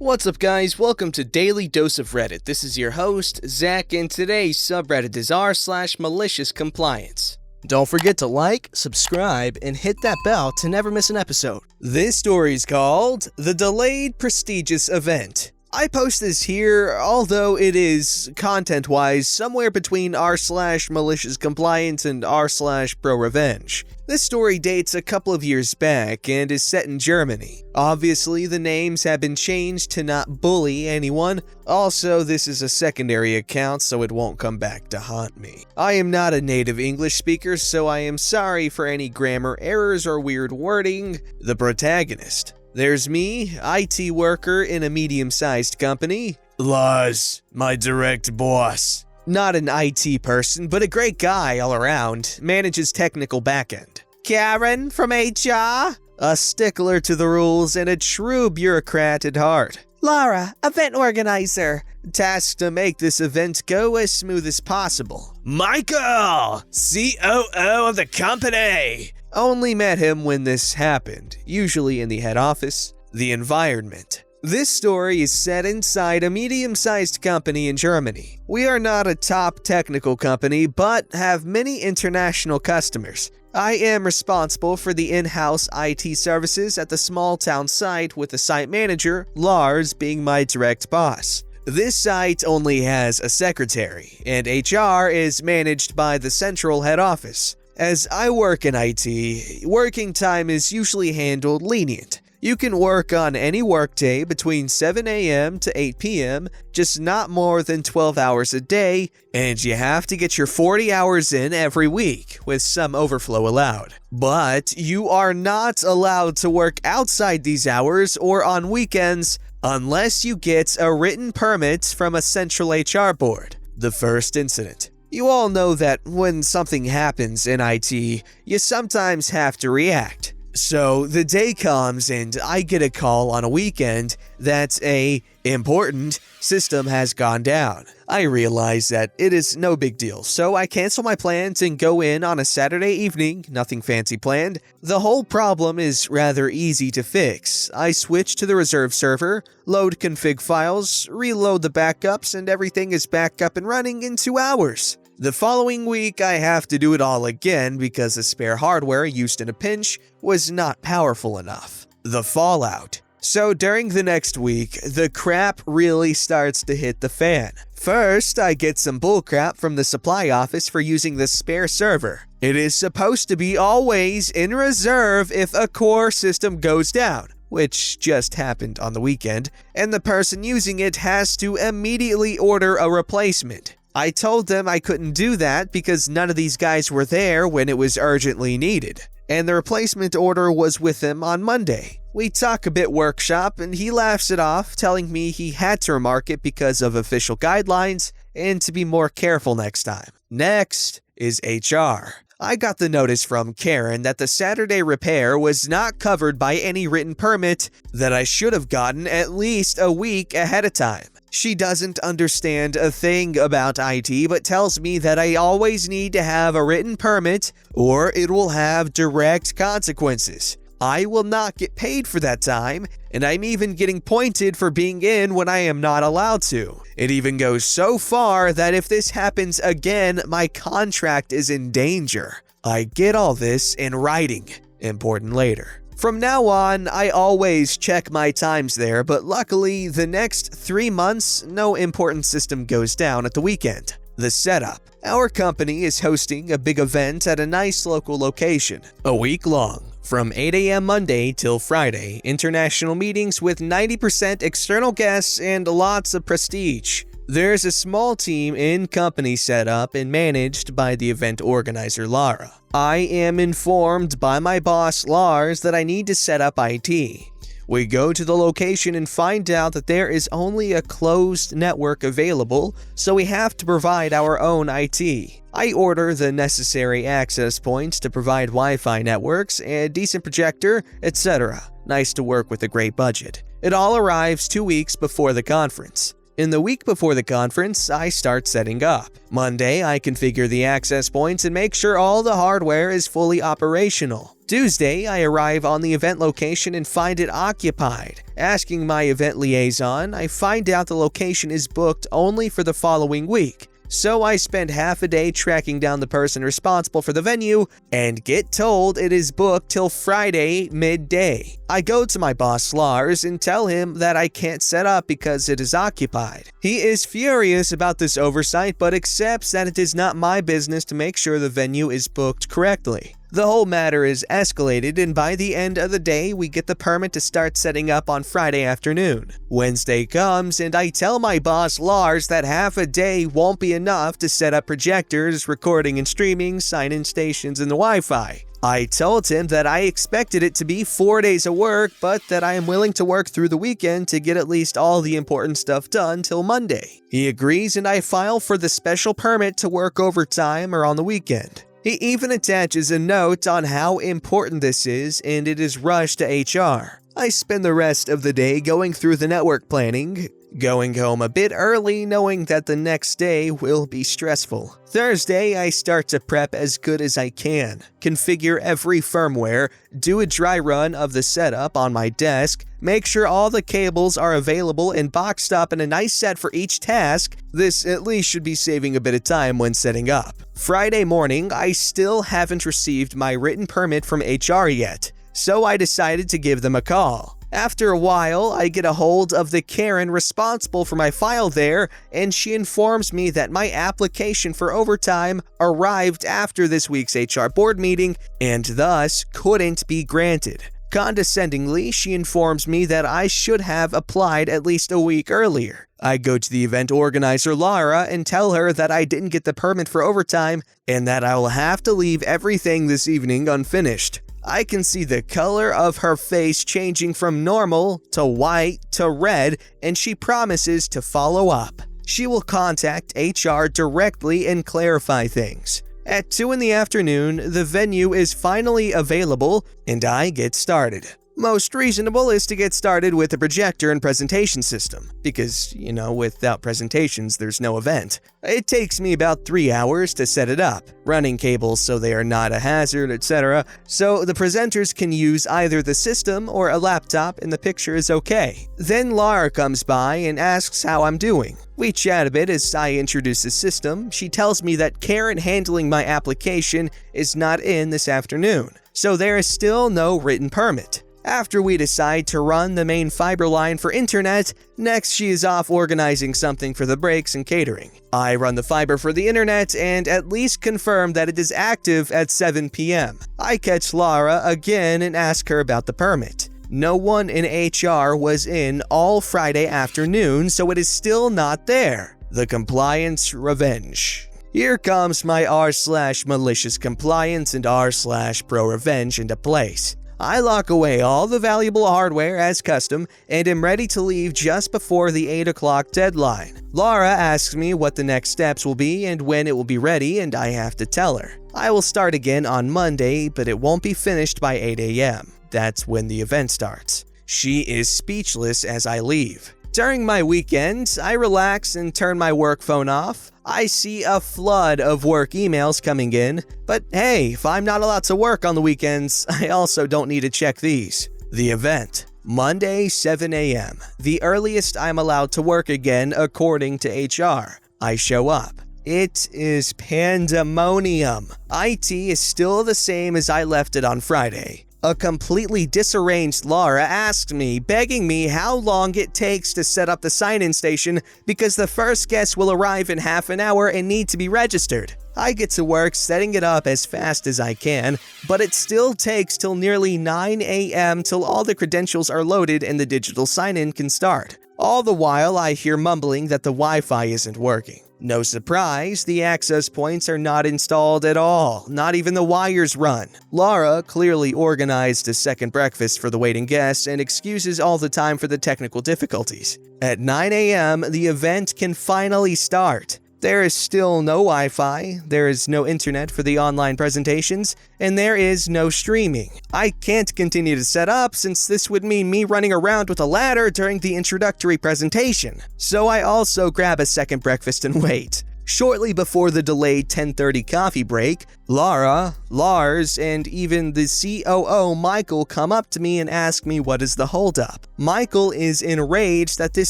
What's up guys, welcome to Daily Dose of Reddit. This is your host, Zach, and today's subreddit is r/MaliciousCompliance. Don't forget to like, subscribe, and hit that bell to never miss an episode. This story is called The Delayed Prestigious Event. I post this here, although it is, content-wise, somewhere between r/MaliciousCompliance and r/ProRevenge. This story dates a couple of years back and is set in Germany. Obviously, the names have been changed to not bully anyone. Also, this is a secondary account, so it won't come back to haunt me. I am not a native English speaker, so I am sorry for any grammar errors or weird wording. The protagonist. There's me, IT worker in a medium-sized company. Lars, my direct boss. Not an IT person, but a great guy all around. Manages technical backend. Karen from HR. A stickler to the rules and a true bureaucrat at heart. Lara, event organizer. Tasked to make this event go as smooth as possible. Michael, COO of the company. Only met him when this happened, usually in the head office. The environment. This story is set inside a medium-sized company in Germany. We are not a top technical company, but have many international customers. I am responsible for the in-house IT services at the small-town site, with the site manager, Lars, being my direct boss. This site only has a secretary, and HR is managed by the central head office. As I work in IT, working time is usually handled lenient. You can work on any workday between 7 a.m. to 8 p.m., just not more than 12 hours a day, and you have to get your 40 hours in every week, with some overflow allowed. But you are not allowed to work outside these hours or on weekends unless you get a written permit from a central HR board. The first incident. You all know that when something happens in IT, you sometimes have to react. So the day comes and I get a call on a weekend that a important system has gone down. I realize that it is no big deal, so I cancel my plans and go in on a Saturday evening, nothing fancy planned. The whole problem is rather easy to fix. I switch to the reserve server, load config files, reload the backups, and everything is back up and running in 2 hours. The following week, I have to do it all again because the spare hardware used in a pinch was not powerful enough. The fallout. So during the next week, the crap really starts to hit the fan. First, I get some bullcrap from the supply office for using the spare server. It is supposed to be always in reserve if a core system goes down, which just happened on the weekend, and the person using it has to immediately order a replacement. I told them I couldn't do that because none of these guys were there when it was urgently needed, and the replacement order was with him on Monday. We talk a bit workshop and he laughs it off, telling me he had to remark it because of official guidelines and to be more careful next time. Next is HR. I got the notice from Karen that the Saturday repair was not covered by any written permit that I should have gotten at least a week ahead of time. She doesn't understand a thing about IT, but tells me that I always need to have a written permit or it will have direct consequences. I will not get paid for that time, and I'm even getting pointed for being in when I am not allowed to. It even goes so far that if this happens again, my contract is in danger. I get all this in writing. Important later. From now on, I always check my times there, but luckily, the next 3 months, no important system goes down at the weekend. The setup. Our company is hosting a big event at a nice local location, a week long. From 8 a.m. Monday till Friday, international meetings with 90% external guests and lots of prestige. There's a small team in company set up and managed by the event organizer Lara. I am informed by my boss Lars that I need to set up IT. We go to the location and find out that there is only a closed network available, so we have to provide our own IT. I order the necessary access points to provide Wi-Fi networks, a decent projector, etc. Nice to work with a great budget. It all arrives 2 weeks before the conference. In the week before the conference, I start setting up. Monday, I configure the access points and make sure all the hardware is fully operational. Tuesday, I arrive on the event location and find it occupied. Asking my event liaison, I find out the location is booked only for the following week. So I spend half a day tracking down the person responsible for the venue and get told it is booked till Friday midday. I go to my boss Lars and tell him that I can't set up because it is occupied. He is furious about this oversight but accepts that it is not my business to make sure the venue is booked correctly. The whole matter is escalated, and by the end of the day, we get the permit to start setting up on Friday afternoon. Wednesday comes, and I tell my boss Lars that half a day won't be enough to set up projectors, recording and streaming, sign-in stations, and the Wi-Fi. I told him that I expected it to be 4 days of work, but that I am willing to work through the weekend to get at least all the important stuff done till Monday. He agrees, and I file for the special permit to work overtime or on the weekend. He even attaches a note on how important this is, and it is rushed to HR. I spend the rest of the day going through the network planning, going home a bit early knowing that the next day will be stressful. Thursday, I start to prep as good as I can, configure every firmware, do a dry run of the setup on my desk, make sure all the cables are available and boxed up in a nice set for each task. This at least should be saving a bit of time when setting up. Friday morning, I still haven't received my written permit from HR yet, so I decided to give them a call. After a while, I get a hold of the Karen responsible for my file there, and she informs me that my application for overtime arrived after this week's HR board meeting and thus couldn't be granted. Condescendingly, she informs me that I should have applied at least a week earlier. I go to the event organizer Lara and tell her that I didn't get the permit for overtime and that I will have to leave everything this evening unfinished. I can see the color of her face changing from normal to white to red, and she promises to follow up. She will contact HR directly and clarify things. At 2 in the afternoon, the venue is finally available, and I get started. Most reasonable is to get started with the projector and presentation system, because, without presentations, there's no event. It takes me about 3 hours to set it up, running cables so they are not a hazard, etc., so the presenters can use either the system or a laptop and the picture is okay. Then Lara comes by and asks how I'm doing. We chat a bit as I introduce the system. She tells me that Karen handling my application is not in this afternoon, so there is still no written permit. After we decide to run the main fiber line for internet, next she is off organizing something for the breaks and catering. I run the fiber for the internet and at least confirm that it is active at 7 p.m. I catch Lara again and ask her about the permit. No one in HR was in all Friday afternoon, so it is still not there. The compliance revenge. Here comes my r/MaliciousCompliance and r/ProRevenge into place. I lock away all the valuable hardware as custom and am ready to leave just before the 8 o'clock deadline. Lara asks me what the next steps will be and when it will be ready, and I have to tell her. I will start again on Monday, but it won't be finished by 8 a.m. That's when the event starts. She is speechless as I leave. During my weekends, I relax and turn my work phone off. I see a flood of work emails coming in, but hey, if I'm not allowed to work on the weekends, I also don't need to check these. The event. Monday, 7 a.m. The earliest I'm allowed to work again according to HR. I show up. It is pandemonium. IT is still the same as I left it on Friday. A completely disarranged Lara asked me, begging me how long it takes to set up the sign-in station because the first guest will arrive in half an hour and need to be registered. I get to work setting it up as fast as I can, but it still takes till nearly 9 a.m. till all the credentials are loaded and the digital sign-in can start. All the while, I hear mumbling that the Wi-Fi isn't working. No surprise, the access points are not installed at all, not even the wires run. Lara clearly organized a second breakfast for the waiting guests and excuses all the time for the technical difficulties. At 9 a.m., the event can finally start. There is still no Wi-Fi, there is no internet for the online presentations, and there is no streaming. I can't continue to set up since this would mean me running around with a ladder during the introductory presentation. So I also grab a second breakfast and wait. Shortly before the delayed 10:30 coffee break, Laura, Lars, and even the COO Michael come up to me and ask me what is the holdup. Michael is enraged that this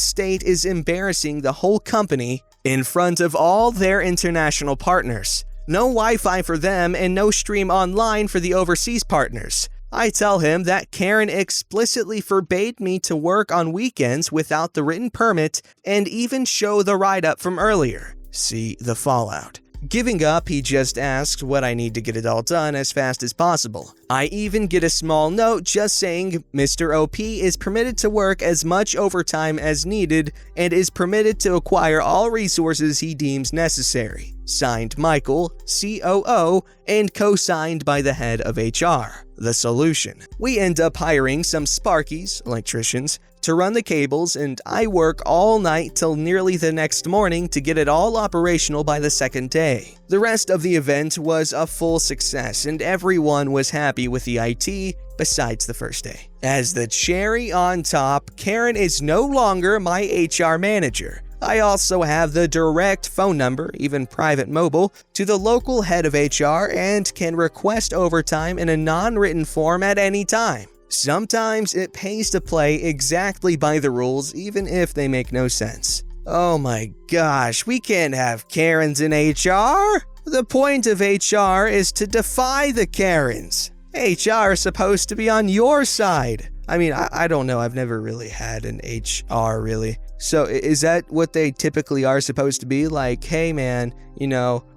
state is embarrassing the whole company in front of all their international partners. No Wi-Fi for them and no stream online for the overseas partners. I tell him that Karen explicitly forbade me to work on weekends without the written permit and even show the write-up from earlier. See the fallout. Giving up, he just asks what I need to get it all done as fast as possible. I even get a small note just saying Mr. OP is permitted to work as much overtime as needed and is permitted to acquire all resources he deems necessary. Signed Michael, COO, and co-signed by the head of HR. The solution. We end up hiring some Sparkies, electricians, to run the cables, and I work all night till nearly the next morning to get it all operational by the second day. The rest of the event was a full success, and everyone was happy with the IT, besides the first day. As the cherry on top, Karen is no longer my HR manager. I also have the direct phone number, even private mobile, to the local head of HR and can request overtime in a non-written form at any time. Sometimes it pays to play exactly by the rules, even if they make no sense. Oh my gosh, we can't have Karens in HR. The point of HR is to defy the Karens. HR is supposed to be on your side. I mean, I don't know. I've never really had an HR, really. So is that what they typically are supposed to be? Like, hey man,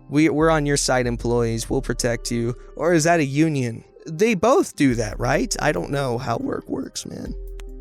we're on your side employees, we'll protect you. Or is that a union? They both do that, right? I don't know how work works, man.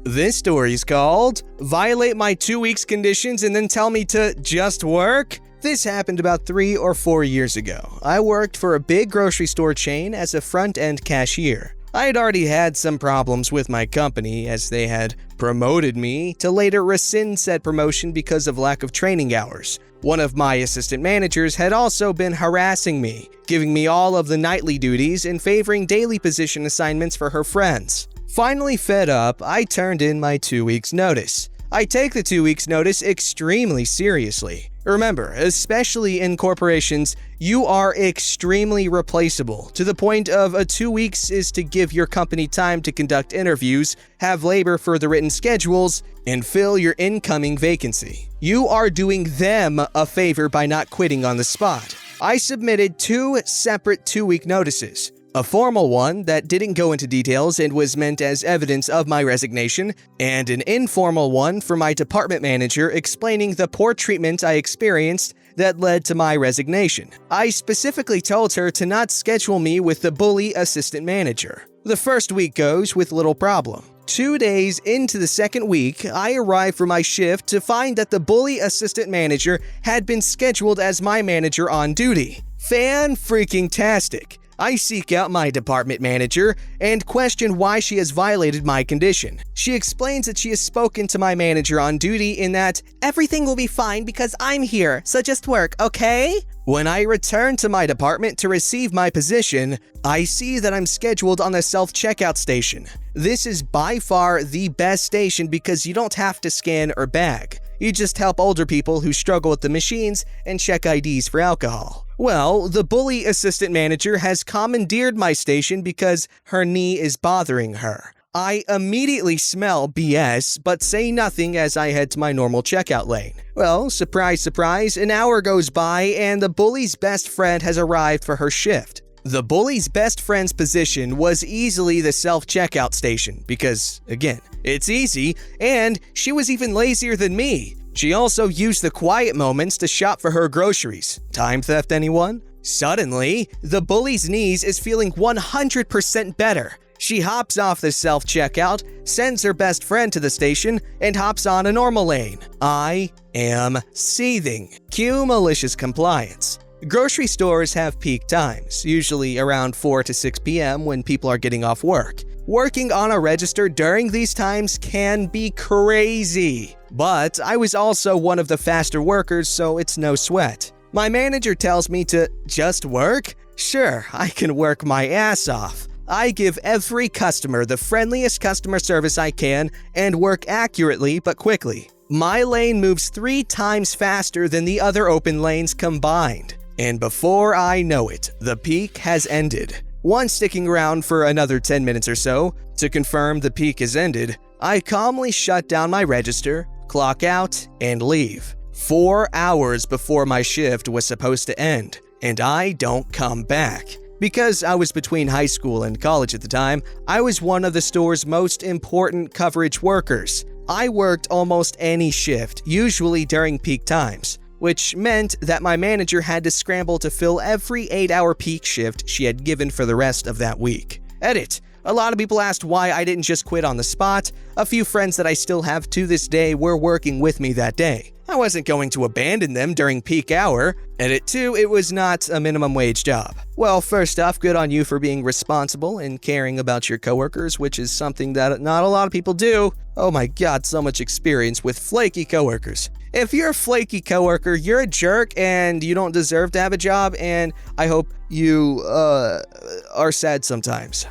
This story's called Violate My 2 weeks conditions and then tell me to just work? This happened about 3 or 4 years ago. I worked for a big grocery store chain as a front-end cashier. I had already had some problems with my company as they had promoted me to later rescind said promotion because of lack of training hours. One of my assistant managers had also been harassing me, giving me all of the nightly duties and favoring daily position assignments for her friends. Finally fed up, I turned in my 2 weeks notice. I take the 2 weeks notice extremely seriously. Remember, especially in corporations, you are extremely replaceable, to the point of a 2 weeks is to give your company time to conduct interviews, have labor for the written schedules, and fill your incoming vacancy. You are doing them a favor by not quitting on the spot. I submitted 2 separate 2-week notices. A formal one that didn't go into details and was meant as evidence of my resignation, and an informal one for my department manager explaining the poor treatment I experienced that led to my resignation. I specifically told her to not schedule me with the bully assistant manager. The first week goes with little problem. 2 days into the second week, I arrived for my shift to find that the bully assistant manager had been scheduled as my manager on duty. Fan-freaking-tastic. I seek out my department manager and question why she has violated my condition. She explains that she has spoken to my manager on duty in that, everything will be fine because I'm here, so just work, okay? When I return to my department to receive my position, I see that I'm scheduled on the self-checkout station. This is by far the best station because you don't have to scan or bag. You just help older people who struggle with the machines and check IDs for alcohol. Well, the bully assistant manager has commandeered my station because her knee is bothering her. I immediately smell BS, but say nothing as I head to my normal checkout lane. Well, surprise, surprise, an hour goes by and the bully's best friend has arrived for her shift. The bully's best friend's position was easily the self-checkout station because, again, it's easy, and she was even lazier than me. She also used the quiet moments to shop for her groceries. Time theft, anyone? Suddenly, the bully's knees is feeling 100% better. She hops off the self-checkout, sends her best friend to the station, and hops on a normal lane. I am seething. Cue malicious compliance. Grocery stores have peak times, usually around 4 to 6 p.m. when people are getting off work. Working on a register during these times can be crazy. But I was also one of the faster workers, so it's no sweat. My manager tells me to just work? Sure, I can work my ass off. I give every customer the friendliest customer service I can and work accurately but quickly. My lane moves 3 times faster than the other open lanes combined. And before I know it, the peak has ended. Once sticking around for another 10 minutes or so to confirm the peak has ended, I calmly shut down my register, clock out, and leave. 4 hours before my shift was supposed to end, and I don't come back. Because I was between high school and college at the time, I was one of the store's most important coverage workers. I worked almost any shift, usually during peak times, which meant that my manager had to scramble to fill every 8-hour peak shift she had given for the rest of that week. Edit. A lot of people asked why I didn't just quit on the spot. A few friends that I still have to this day were working with me that day. I wasn't going to abandon them during peak hour. Edit 2, it was not a minimum wage job. Well, first off, good on you for being responsible and caring about your coworkers, which is something that not a lot of people do. Oh my god, so much experience with flaky coworkers. If you're a flaky coworker, you're a jerk and you don't deserve to have a job, and I hope you are sad sometimes.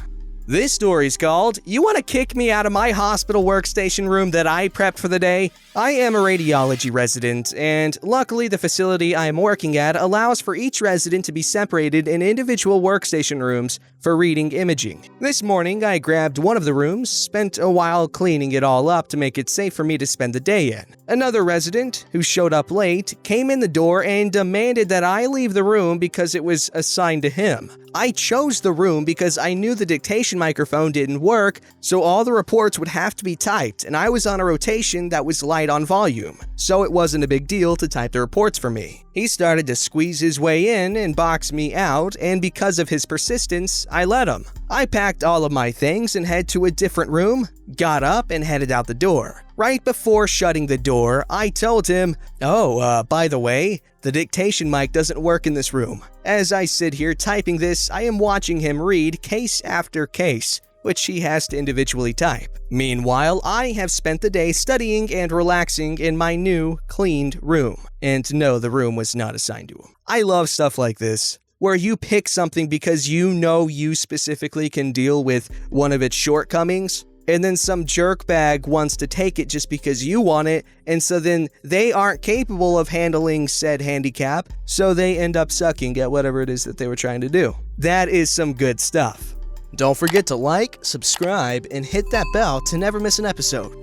This story is called, "You Want to Kick Me Out of My Hospital Workstation Room That I Prepped for the Day?" I am a radiology resident, and luckily the facility I am working at allows for each resident to be separated in individual workstation rooms for reading imaging. This morning, I grabbed one of the rooms, spent a while cleaning it all up to make it safe for me to spend the day in. Another resident, who showed up late, came in the door and demanded that I leave the room because it was assigned to him. I chose the room because I knew the dictation microphone didn't work, so all the reports would have to be typed, and I was on a rotation that was light on volume, so it wasn't a big deal to type the reports for me. He started to squeeze his way in and box me out, and because of his persistence, I let him. I packed all of my things and headed to a different room, got up, and headed out the door. Right before shutting the door, I told him, by the way, the dictation mic doesn't work in this room. As I sit here typing this, I am watching him read case after case, which he has to individually type. Meanwhile, I have spent the day studying and relaxing in my new, cleaned room. And no, the room was not assigned to him. I love stuff like this, where you pick something because you know you specifically can deal with one of its shortcomings, and then some jerkbag wants to take it just because you want it, and so then they aren't capable of handling said handicap, so they end up sucking at whatever it is that they were trying to do. That is some good stuff. Don't forget to like, subscribe, and hit that bell to never miss an episode.